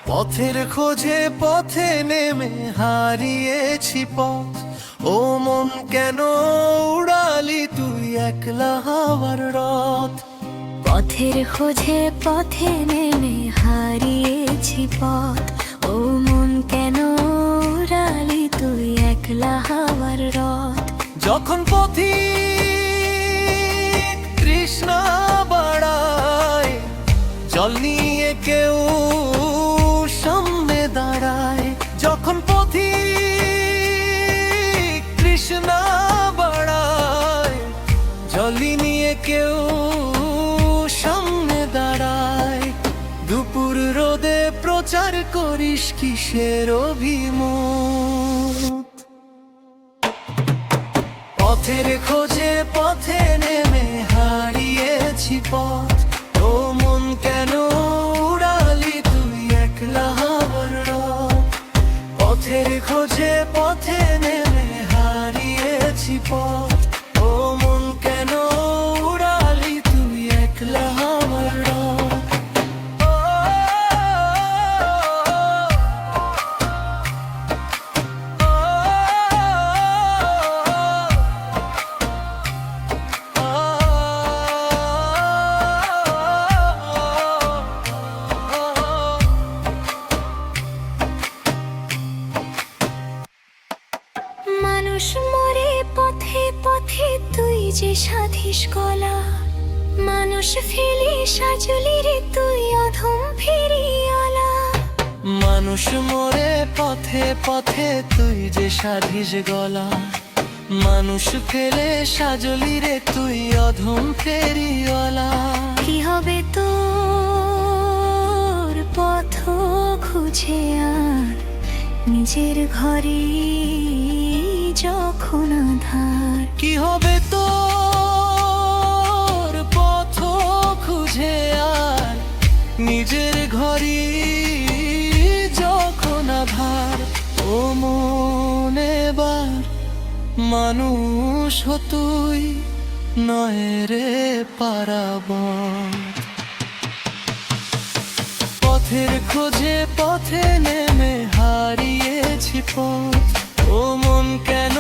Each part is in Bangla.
পথের খোঁজে পথে নেমে হারিয়েছি পথ। ও মন কেন উড়ালি তুই একলা হাওয়ার রথ। পথের খোঁজে পথে নেমে হারিয়েছি পথ। ও মন কেন উড়ালি তুই একলা হাওয়ার রথ। যখন পথিক তৃষ্ণা বাড়ায়, জল নিয়ে কেউ সামনে দাঁড়ায়। যখন পথিক তৃষ্ণা বাড়ায়, জল নিয়ে কেউ সামনে দাঁড়ায়। দুপুর রোদে প্রচার করিস কিসের অভিমত। পথের খোঁজে পথে নেমে হারিয়েছি পথ। ও মন কেন উড়ালি তুই একলা হাওয়ার রথ। পথের খোঁজে পথে নেমে হারিয়েছি পথ। ও মন কেন উড়ালি তুই একলা হাওয়ার রথ। মানুষ মরে পথে পথে তুই যে সাধিস গলা। মানুষ ফেলে সাজলি রে তুই অধম ফেরিওয়ালা। মানুষ মরে পথে পথে তুই যে সাধিস গলা। মানুষ ফেলে সাজলি রে তুই অধম ফেরিওয়ালা। কি হবে তোর পথ খুঁজে আর নিজের ঘরে যখন আধার। কি হবে তোর পথ খুঁজে আর নিজের ঘরে যখন আধার। ও মনে বার মানুষ হ তুই, নয় রে পারাবন। পথের খোঁজে পথে নেমে হারিয়েছি পথ। ও মন কেন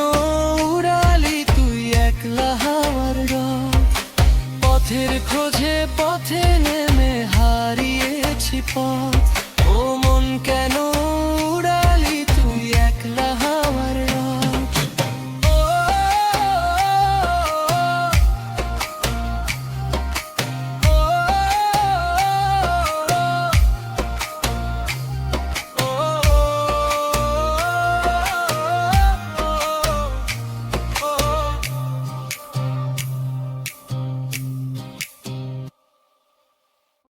উড়ালি তুই একলা হাওয়ার রথ। পথের খোঁজে পথে নেমে হারিয়েছি পথ। ও মন কেন